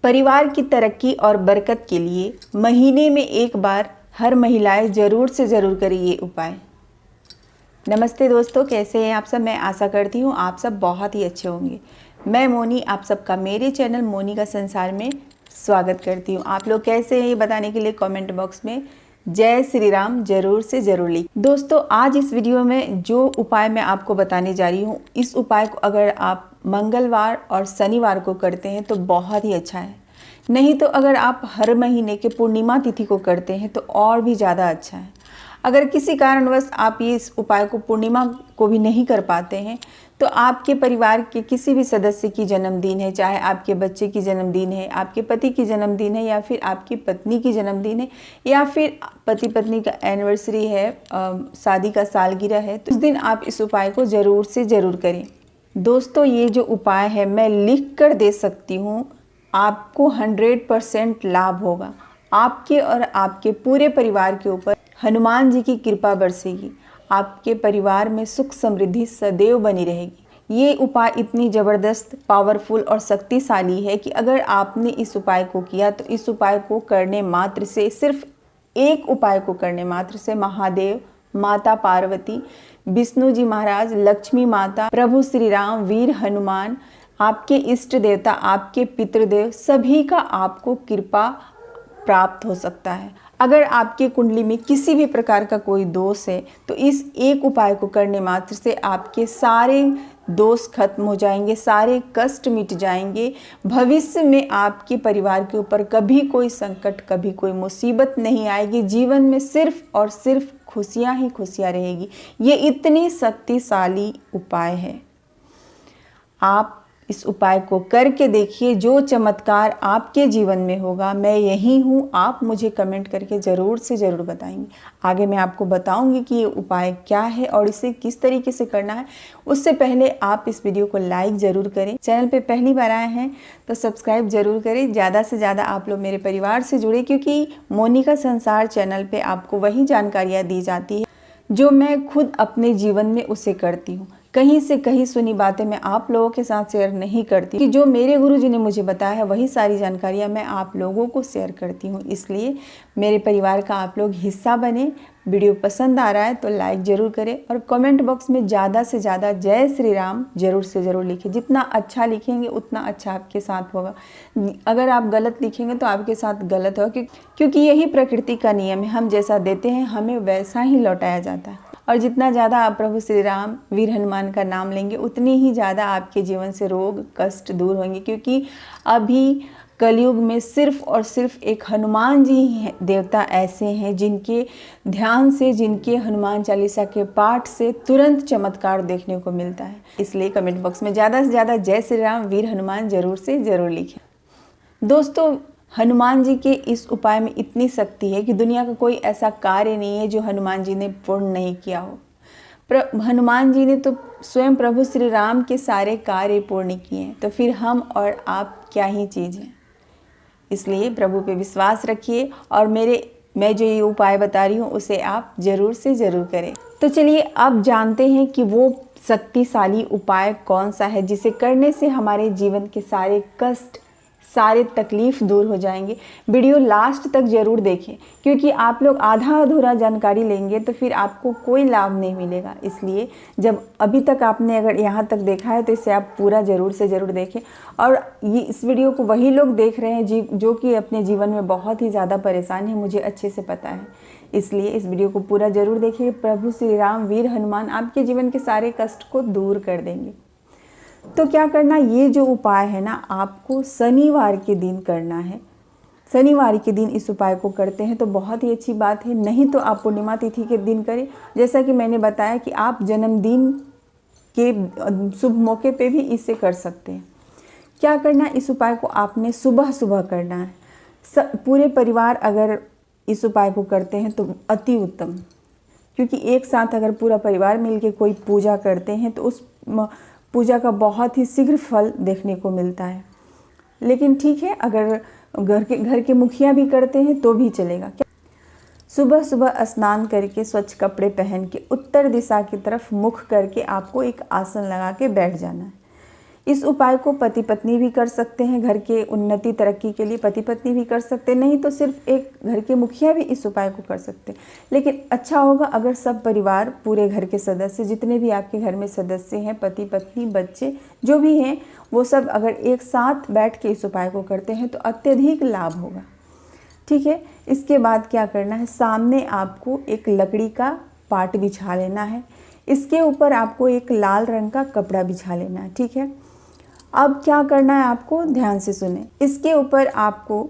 परिवार की तरक्की और बरकत के लिए महीने में एक बार हर महिलाएं ज़रूर से ज़रूर करें ये उपाय। नमस्ते दोस्तों, कैसे हैं आप सब। मैं आशा करती हूँ आप सब बहुत ही अच्छे होंगे। मैं मोनी आप सबका मेरे चैनल मोनी का संसार में स्वागत करती हूँ। आप लोग कैसे हैं ये बताने के लिए कमेंट बॉक्स में जय श्री राम ज़रूर से ज़रूर लिख। दोस्तों, आज इस वीडियो में जो उपाय मैं आपको बताने जा रही हूँ, इस उपाय को अगर आप मंगलवार और शनिवार को करते हैं तो बहुत ही अच्छा है। नहीं तो अगर आप हर महीने के पूर्णिमा तिथि को करते हैं तो और भी ज़्यादा अच्छा है। अगर किसी कारणवश आप ये इस उपाय को पूर्णिमा को भी नहीं कर पाते हैं तो आपके परिवार के किसी भी सदस्य की जन्मदिन है, चाहे आपके बच्चे की जन्मदिन है, आपके पति की जन्मदिन है, या फिर आपकी पत्नी की जन्मदिन है, या फिर पति पत्नी का एनिवर्सरी है, शादी का सालगिरह है, तो उस दिन आप इस उपाय को ज़रूर से ज़रूर करें। दोस्तों, ये जो उपाय है मैं लिख कर दे सकती हूँ, आपको 100% लाभ होगा। आपके और आपके पूरे परिवार के ऊपर हनुमान जी की कृपा बरसेगी। आपके परिवार में सुख समृद्धि सदैव बनी रहेगी। ये उपाय इतनी ज़बरदस्त, पावरफुल और शक्तिशाली है कि अगर आपने इस उपाय को किया तो इस उपाय को करने मात्र से, सिर्फ एक उपाय को करने मात्र से महादेव, माता पार्वती, विष्णु जी महाराज, लक्ष्मी माता, प्रभु श्री राम, वीर हनुमान, आपके इष्ट देवता, आपके पितृदेव, सभी का आपको कृपा प्राप्त हो सकता है। अगर आपके कुंडली में किसी भी प्रकार का कोई दोष है तो इस एक उपाय को करने मात्र से आपके सारे दोष खत्म हो जाएंगे, सारे कष्ट मिट जाएंगे। भविष्य में आपके परिवार के ऊपर कभी कोई संकट, कभी कोई मुसीबत नहीं आएगी। जीवन में सिर्फ और सिर्फ खुशियां ही खुशियां रहेगी। ये इतनी शक्तिशाली उपाय है। आप इस उपाय को करके देखिए, जो चमत्कार आपके जीवन में होगा, मैं यही हूँ, आप मुझे कमेंट करके ज़रूर से ज़रूर बताएंगे। आगे मैं आपको बताऊंगी कि ये उपाय क्या है और इसे किस तरीके से करना है। उससे पहले आप इस वीडियो को लाइक ज़रूर करें। चैनल पे पहली बार आए हैं तो सब्सक्राइब ज़रूर करें। ज़्यादा से ज़्यादा आप लोग मेरे परिवार से जुड़े, क्योंकि मोनी का संसार चैनल पर आपको वही जानकारियाँ दी जाती है जो मैं खुद अपने जीवन में उसे करती हूँ। कहीं से कहीं सुनी बातें मैं आप लोगों के साथ शेयर नहीं करती, कि जो मेरे गुरुजी ने मुझे बताया है वही सारी जानकारियाँ मैं आप लोगों को शेयर करती हूँ। इसलिए मेरे परिवार का आप लोग हिस्सा बने। वीडियो पसंद आ रहा है तो लाइक ज़रूर करें और कमेंट बॉक्स में ज़्यादा से ज़्यादा जय श्री राम ज़रूर से ज़रूर लिखें। जितना अच्छा लिखेंगे उतना अच्छा आपके साथ होगा। अगर आप गलत लिखेंगे तो आपके साथ गलत होगा, क्योंकि यही प्रकृति का नियम है। हम जैसा देते हैं हमें वैसा ही लौटाया जाता है। और जितना ज़्यादा आप प्रभु श्री राम, वीर हनुमान का नाम लेंगे उतनी ही ज़्यादा आपके जीवन से रोग कष्ट दूर होंगे। क्योंकि अभी कलयुग में सिर्फ और सिर्फ एक हनुमान जी देवता ऐसे हैं जिनके ध्यान से, जिनके हनुमान चालीसा के पाठ से तुरंत चमत्कार देखने को मिलता है। इसलिए कमेंट बॉक्स में ज़्यादा से ज़्यादा जय श्री राम, वीर हनुमान ज़रूर से ज़रूर लिखें। दोस्तों, हनुमान जी के इस उपाय में इतनी शक्ति है कि दुनिया का कोई ऐसा कार्य नहीं है जो हनुमान जी ने पूर्ण नहीं किया हो। हनुमान जी ने तो स्वयं प्रभु श्री राम के सारे कार्य पूर्ण किए हैं, तो फिर हम और आप क्या ही चीज़ हैं। इसलिए प्रभु पे विश्वास रखिए और मैं जो ये उपाय बता रही हूँ उसे आप ज़रूर से ज़रूर करें। तो चलिए अब जानते हैं कि वो शक्तिशाली उपाय कौन सा है जिसे करने से हमारे जीवन के सारे कष्ट, सारे तकलीफ दूर हो जाएंगे। वीडियो लास्ट तक ज़रूर देखें, क्योंकि आप लोग आधा अधूरा जानकारी लेंगे तो फिर आपको कोई लाभ नहीं मिलेगा। इसलिए जब अभी तक आपने अगर यहाँ तक देखा है तो इसे आप पूरा ज़रूर से ज़रूर देखें। और ये इस वीडियो को वही लोग देख रहे हैं जो कि अपने जीवन में बहुत ही ज़्यादा परेशान है, मुझे अच्छे से पता है। इसलिए इस वीडियो को पूरा ज़रूर देखिए। प्रभु श्री राम, वीर हनुमान आपके जीवन के सारे कष्ट को दूर कर देंगे। तो क्या करना, ये जो उपाय है ना, आपको शनिवार के दिन करना है। शनिवार के दिन इस उपाय को करते हैं तो बहुत ही अच्छी बात है। नहीं तो आप पूर्णिमा तिथि के दिन करें। जैसा कि मैंने बताया कि आप जन्मदिन के शुभ मौके पे भी इसे कर सकते हैं। क्या करना, इस उपाय को आपने सुबह सुबह करना है। पूरे परिवार अगर इस उपाय को करते हैं तो अति उत्तम, क्योंकि एक साथ अगर पूरा परिवार मिलकर कोई पूजा करते हैं तो उस पूजा का बहुत ही शीघ्र फल देखने को मिलता है। लेकिन ठीक है, अगर घर के मुखिया भी करते हैं तो भी चलेगा। सुबह सुबह स्नान करके स्वच्छ कपड़े पहन के उत्तर दिशा की तरफ मुख करके आपको एक आसन लगा के बैठ जाना है। इस उपाय को पति पत्नी भी कर सकते हैं, घर के उन्नति तरक्की के लिए पति पत्नी भी कर सकते हैं, नहीं तो सिर्फ एक घर के मुखिया भी इस उपाय को कर सकते हैं। लेकिन अच्छा होगा अगर सब परिवार, पूरे घर के सदस्य, जितने भी आपके घर में सदस्य हैं, पति पत्नी बच्चे जो भी हैं, वो सब अगर एक साथ बैठ के इस उपाय को करते हैं तो अत्यधिक लाभ होगा। ठीक है, इसके बाद क्या करना है, सामने आपको एक लकड़ी का पाट बिछा लेना है, इसके ऊपर आपको एक लाल रंग का कपड़ा बिछा लेना है। ठीक है, अब क्या करना है आपको, ध्यान से सुने। इसके ऊपर आपको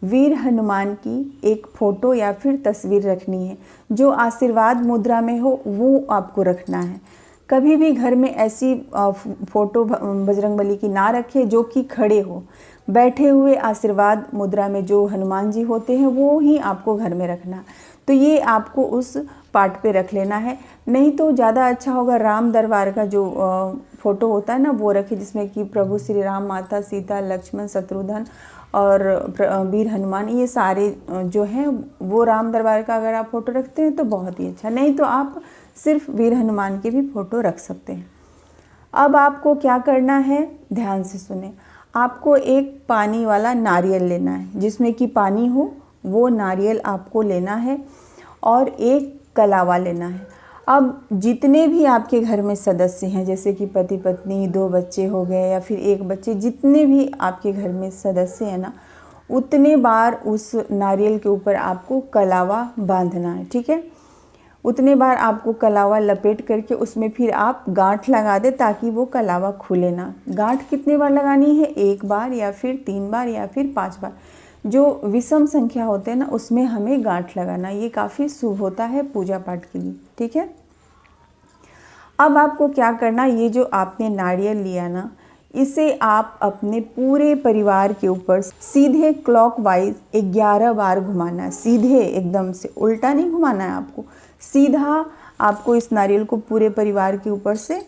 वीर हनुमान की एक फ़ोटो या फिर तस्वीर रखनी है, जो आशीर्वाद मुद्रा में हो वो आपको रखना है। कभी भी घर में ऐसी फ़ोटो बजरंगबली की ना रखें जो कि खड़े हो, बैठे हुए आशीर्वाद मुद्रा में जो हनुमान जी होते हैं वो ही आपको घर में रखना। तो ये आपको उस पार्ट पे रख लेना है, नहीं तो ज़्यादा अच्छा होगा राम दरबार का जो फ़ोटो होता है ना वो रखें, जिसमें कि प्रभु श्री राम, माता सीता, लक्ष्मण, शत्रुघ्न और वीर हनुमान, ये सारे जो हैं वो राम दरबार का अगर आप फ़ोटो रखते हैं तो बहुत ही अच्छा, नहीं तो आप सिर्फ वीर हनुमान की भी फ़ोटो रख सकते हैं। अब आपको क्या करना है, ध्यान से सुने। आपको एक पानी वाला नारियल लेना है, जिसमें कि पानी हो वो नारियल आपको लेना है, और एक कलावा लेना है। अब जितने भी आपके घर में सदस्य हैं, जैसे कि पति पत्नी, 2 बच्चे हो गए या फिर 1 बच्चे, जितने भी आपके घर में सदस्य हैं ना, उतने बार उस नारियल के ऊपर आपको कलावा बांधना है। ठीक है, उतने बार आपको कलावा लपेट करके उसमें फिर आप गांठ लगा दे, ताकि वो कलावा खुले ना। गांठ कितने बार लगानी है, 1 बार या फिर 3 बार या फिर 5 बार, जो विषम संख्या होते हैं ना उसमें हमें गांठ लगाना, ये काफ़ी शुभ होता है पूजा पाठ के लिए। ठीक है, अब आपको क्या करना, ये जो आपने नारियल लिया ना, इसे आप अपने पूरे परिवार के ऊपर सीधे क्लॉकवाइज 11 बार घुमाना है। सीधे एकदम से उल्टा नहीं घुमाना है आपको, सीधा आपको इस नारियल को पूरे परिवार के ऊपर से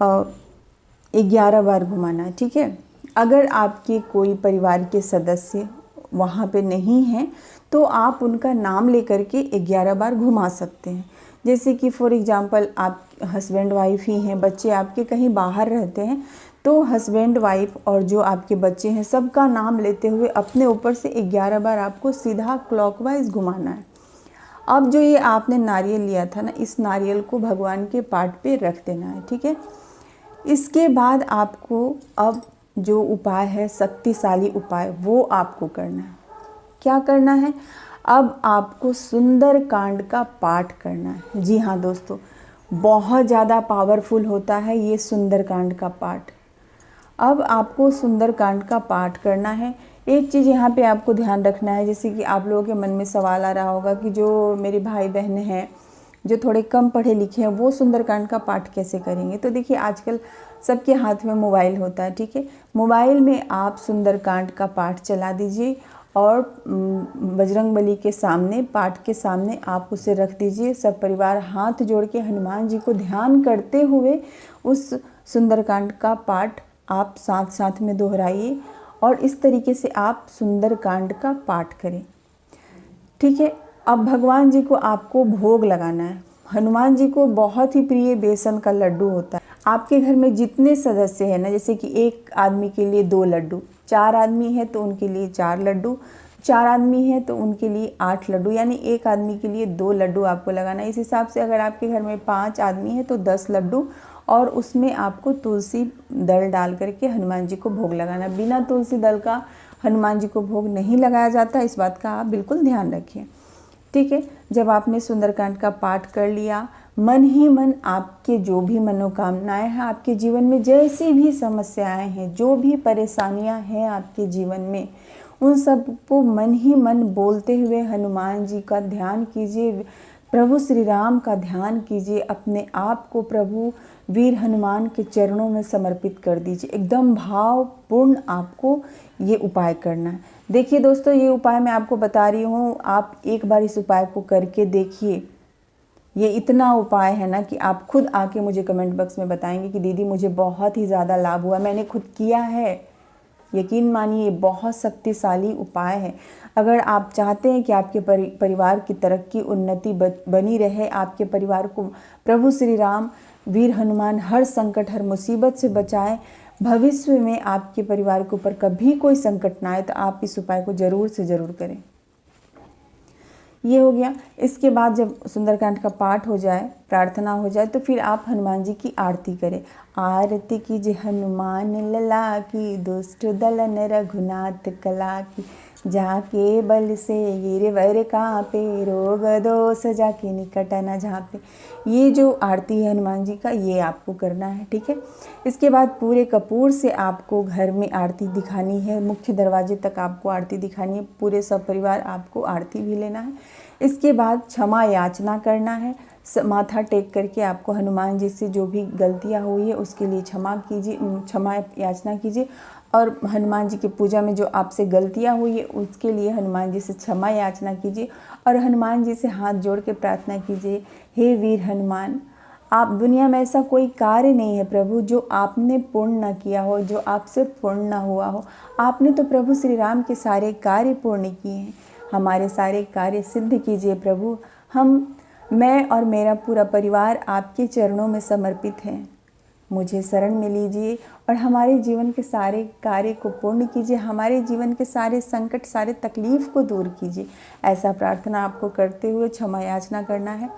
11 बार घुमाना है। ठीक है, अगर आपके कोई परिवार के सदस्य वहाँ पे नहीं हैं तो आप उनका नाम लेकर के 11 बार घुमा सकते हैं। जैसे कि फॉर एग्जांपल आप हस्बैंड वाइफ ही हैं, बच्चे आपके कहीं बाहर रहते हैं, तो हस्बैंड वाइफ और जो आपके बच्चे हैं सबका नाम लेते हुए अपने ऊपर से 11 बार आपको सीधा क्लॉकवाइज घुमाना है। अब जो ये आपने नारियल लिया था ना, इस नारियल को भगवान के पाट पे रख देना है। ठीक है, इसके बाद आपको अब जो उपाय है, शक्तिशाली उपाय, वो आपको करना है। क्या करना है, अब आपको सुंदर कांड का पाठ करना है। जी हाँ दोस्तों, बहुत ज़्यादा पावरफुल होता है ये सुंदर कांड का पाठ। अब आपको सुंदर कांड का पाठ करना है। एक चीज़ यहाँ पे आपको ध्यान रखना है, जैसे कि आप लोगों के मन में सवाल आ रहा होगा कि जो मेरे भाई बहन हैं जो थोड़े कम पढ़े लिखे हैं वो सुंदरकांड का पाठ कैसे करेंगे। तो देखिए आजकल सबके हाथ में मोबाइल होता है। ठीक है, मोबाइल में आप सुंदरकांड का पाठ चला दीजिए और बजरंगबली के सामने, पाठ के सामने आप उसे रख दीजिए। सब परिवार हाथ जोड़ के हनुमान जी को ध्यान करते हुए उस सुंदरकांड का पाठ आप साथ साथ में दोहराइए और इस तरीके से आप सुंदरकांड का पाठ करें। ठीक है, अब भगवान जी को आपको भोग लगाना है। हनुमान जी को बहुत ही प्रिय बेसन का लड्डू होता है। आपके घर में जितने सदस्य हैं ना, जैसे कि एक आदमी के लिए 2 लड्डू, 4 आदमी है तो उनके लिए 4 लड्डू, 4 आदमी है तो उनके लिए 8 लड्डू, यानी एक आदमी के लिए 2 लड्डू आपको लगाना है। इस हिसाब से अगर आपके घर में 5 आदमी है तो 10 लड्डू, और उसमें आपको तुलसी दल डाल करके हनुमान जी को भोग लगाना। बिना तुलसी दल का हनुमान जी को भोग नहीं लगाया जाता, इस बात का आप बिल्कुल ध्यान रखिए। ठीक है, जब आपने सुंदरकांड का पाठ कर लिया, मन ही मन आपके जो भी मनोकामनाएं हैं, आपके जीवन में जैसी भी समस्याएं हैं, जो भी परेशानियां हैं आपके जीवन में, उन सब को मन ही मन बोलते हुए हनुमान जी का ध्यान कीजिए, प्रभु श्री राम का ध्यान कीजिए। अपने आप को प्रभु वीर हनुमान के चरणों में समर्पित कर दीजिए। एकदम भावपूर्ण आपको ये उपाय करना है। देखिए दोस्तों, ये उपाय मैं आपको बता रही हूँ, आप एक बार इस उपाय को करके देखिए। ये इतना उपाय है ना कि आप खुद आके मुझे कमेंट बॉक्स में बताएंगे कि दीदी मुझे बहुत ही ज़्यादा लाभ हुआ, मैंने खुद किया है। यकीन मानिए, बहुत शक्तिशाली उपाय है। अगर आप चाहते हैं कि आपके परिवार की तरक्की, उन्नति बनी रहे, आपके परिवार को प्रभु श्री राम वीर हनुमान हर संकट, हर मुसीबत से बचाएं, भविष्य में आपके परिवार के ऊपर कभी कोई संकट ना आए, तो आप इस उपाय को ज़रूर से ज़रूर करें। ये हो गया। इसके बाद जब सुंदरकांड का पाठ हो जाए, प्रार्थना हो जाए, तो फिर आप हनुमान जी की आरती करें। आरती कीजिए हनुमान लला की, दुष्ट दलन रघुनाथ कला की, जाके बल से गिरवर कांपे, रोग दोष जाके निकट न झांपे। ये जो आरती है हनुमान जी का, ये आपको करना है, ठीक है। इसके बाद पूरे कपूर से आपको घर में आरती दिखानी है, मुख्य दरवाजे तक आपको आरती दिखानी है, पूरे सब परिवार आपको आरती भी लेना है। इसके बाद क्षमा याचना करना है, माथा टेक करके आपको हनुमान जी से जो भी गलतियाँ हुई है उसके लिए क्षमा याचना कीजिए। और हनुमान जी की पूजा में जो आपसे गलतियाँ हुई है उसके लिए हनुमान जी से क्षमा याचना कीजिए और हनुमान जी से हाथ जोड़ के प्रार्थना कीजिए, हे वीर हनुमान, आप दुनिया में ऐसा कोई कार्य नहीं है प्रभु जो आपने पूर्ण न किया हो, जो आपसे पूर्ण न हुआ हो। आपने तो प्रभु श्री राम के सारे कार्य पूर्ण किए हैं, हमारे सारे कार्य सिद्ध कीजिए प्रभु। मैं और मेरा पूरा परिवार आपके चरणों में समर्पित हैं, मुझे शरण में लीजिए और हमारे जीवन के सारे कार्य को पूर्ण कीजिए, हमारे जीवन के सारे संकट, सारे तकलीफ़ को दूर कीजिए। ऐसा प्रार्थना आपको करते हुए क्षमा याचना करना है।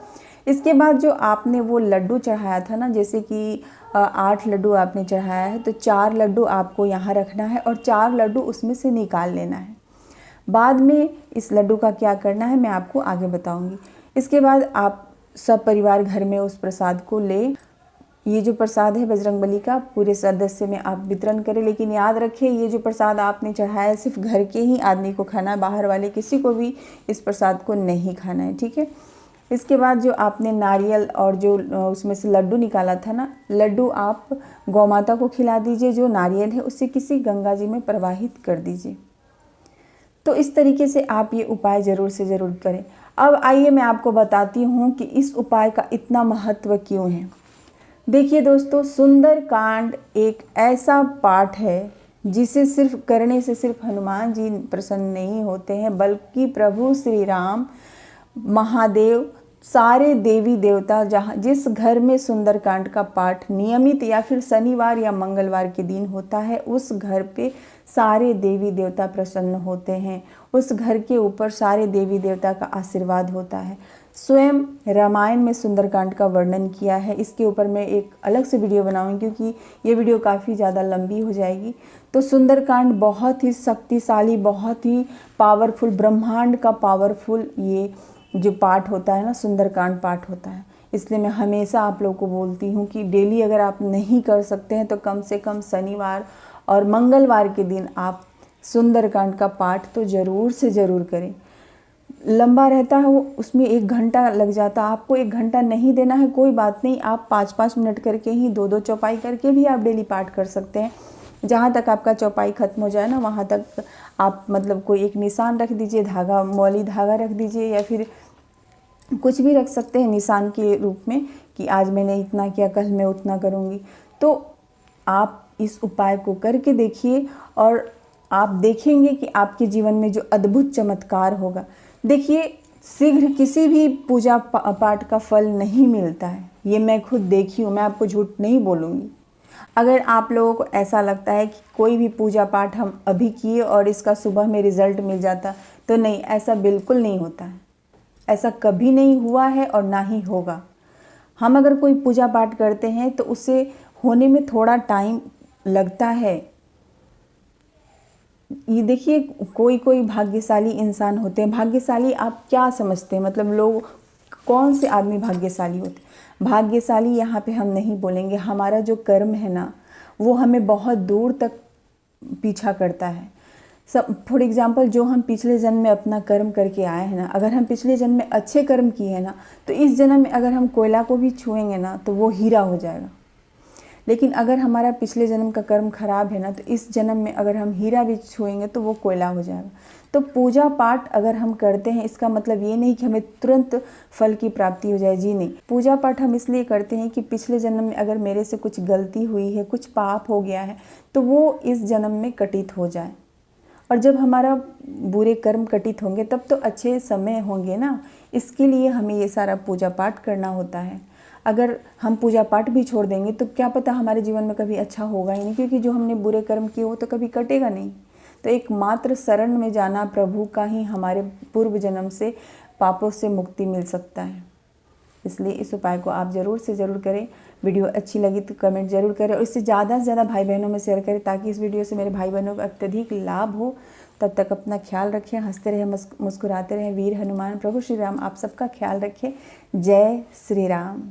इसके बाद जो आपने वो लड्डू चढ़ाया था ना, जैसे कि 8 लड्डू आपने चढ़ाया है, तो 4 लड्डू आपको यहाँ रखना है और 4 लड्डू उसमें से निकाल लेना है। बाद में इस लड्डू का क्या करना है मैं आपको आगे बताऊंगी। इसके बाद आप सब परिवार घर में उस प्रसाद को ले, ये जो प्रसाद है बजरंगबली का, पूरे सदस्य में आप वितरण करें। लेकिन याद रखें, ये जो प्रसाद आपने चढ़ाया है सिर्फ घर के ही आदमी को खाना है, बाहर वाले किसी को भी इस प्रसाद को नहीं खाना है, ठीक है। इसके बाद जो आपने नारियल और जो उसमें से लड्डू निकाला था ना, लड्डू आप गौ माता को खिला दीजिए, जो नारियल है उसे किसी गंगा जी में प्रवाहित कर दीजिए। तो इस तरीके से आप ये उपाय ज़रूर से ज़रूर करें। अब आइए मैं आपको बताती हूँ कि इस उपाय का इतना महत्व क्यों है। देखिए दोस्तों, सुंदरकांड एक ऐसा पाठ है जिसे सिर्फ करने से सिर्फ हनुमान जी प्रसन्न नहीं होते हैं, बल्कि प्रभु श्री राम, महादेव, सारे देवी देवता, जिस घर में सुंदरकांड का पाठ नियमित या फिर शनिवार या मंगलवार के दिन होता है, उस घर पे सारे देवी देवता प्रसन्न होते हैं, उस घर के ऊपर सारे देवी देवता का आशीर्वाद होता है। स्वयं रामायण में सुंदरकांड का वर्णन किया है। इसके ऊपर मैं एक अलग से वीडियो बनाऊंगी क्योंकि ये वीडियो काफ़ी ज़्यादा लंबी हो जाएगी। तो सुंदरकांड बहुत ही शक्तिशाली, बहुत ही पावरफुल, ब्रह्मांड का पावरफुल ये जो पाठ होता है ना, सुंदरकांड पाठ होता है। इसलिए मैं हमेशा आप लोगों को बोलती हूँ कि डेली अगर आप नहीं कर सकते हैं तो कम से कम शनिवार और मंगलवार के दिन आप सुंदरकांड का पाठ तो ज़रूर से ज़रूर करें। लंबा रहता है वो, उसमें 1 घंटा लग जाता है। आपको 1 घंटा नहीं देना है, कोई बात नहीं, आप 5-5 मिनट करके ही 2-2 चौपाई करके भी आप डेली पाठ कर सकते हैं। जहाँ तक आपका चौपाई ख़त्म हो जाए ना, वहाँ तक आप मतलब कोई एक निशान रख दीजिए, धागा, मौली धागा रख दीजिए या फिर कुछ भी रख सकते हैं निशान के रूप में कि आज मैंने इतना किया, कल मैं उतना करूँगी। तो आप इस उपाय को करके देखिए और आप देखेंगे कि आपके जीवन में जो अद्भुत चमत्कार होगा। देखिए, शीघ्र किसी भी पूजा पाठ का फल नहीं मिलता है, ये मैं खुद देखी हूँ, मैं आपको झूठ नहीं बोलूँगी। अगर आप लोगों को ऐसा लगता है कि कोई भी पूजा पाठ हम अभी किए और इसका सुबह में रिज़ल्ट मिल जाता, तो नहीं, ऐसा बिल्कुल नहीं होता है। ऐसा कभी नहीं हुआ है और ना ही होगा। हम अगर कोई पूजा पाठ करते हैं तो उसे होने में थोड़ा टाइम लगता है। ये देखिए, कोई कोई भाग्यशाली इंसान होते हैं। भाग्यशाली आप क्या समझते हैं, मतलब लोग कौन से आदमी भाग्यशाली होते हैं? भाग्यशाली यहाँ पे हम नहीं बोलेंगे, हमारा जो कर्म है ना, वो हमें बहुत दूर तक पीछा करता है। फॉर एग्जाम्पल, जो हम पिछले जन्म में अपना कर्म करके आए हैं ना, अगर हम पिछले जन्म में अच्छे कर्म किए हैं ना, तो इस जन्म में अगर हम कोयला को भी छुएंगे ना तो वो हीरा हो जाएगा। लेकिन अगर हमारा पिछले जन्म का कर्म खराब है ना, तो इस जन्म में अगर हम हीरा भी छुएंगे तो वो कोयला हो जाएगा। तो पूजा पाठ अगर हम करते हैं, इसका मतलब ये नहीं कि हमें तुरंत फल की प्राप्ति हो जाए, जी नहीं। पूजा पाठ हम इसलिए करते हैं कि पिछले जन्म में अगर मेरे से कुछ गलती हुई है, कुछ पाप हो गया है, तो वो इस जन्म में कटित हो जाए। और जब हमारा बुरे कर्म कटित होंगे तब तो अच्छे समय होंगे ना, इसके लिए हमें ये सारा पूजा पाठ करना होता है। अगर हम पूजा पाठ भी छोड़ देंगे तो क्या पता हमारे जीवन में कभी अच्छा होगा ही नहीं, क्योंकि जो हमने बुरे कर्म किए वो तो कभी कटेगा नहीं। तो एकमात्र शरण में जाना प्रभु का ही हमारे पूर्व जन्म से पापों से मुक्ति मिल सकता है। इसलिए इस उपाय को आप ज़रूर से ज़रूर करें। वीडियो अच्छी लगी तो कमेंट ज़रूर करें और इससे ज़्यादा से ज़्यादा भाई बहनों में शेयर करें, ताकि इस वीडियो से मेरे भाई बहनों को अत्यधिक लाभ हो। तब तक अपना ख्याल रखें, हंसते रहें, मुस्कुराते रहें। वीर हनुमान प्रभु श्री राम आप सबका ख्याल रखें। जय श्री राम।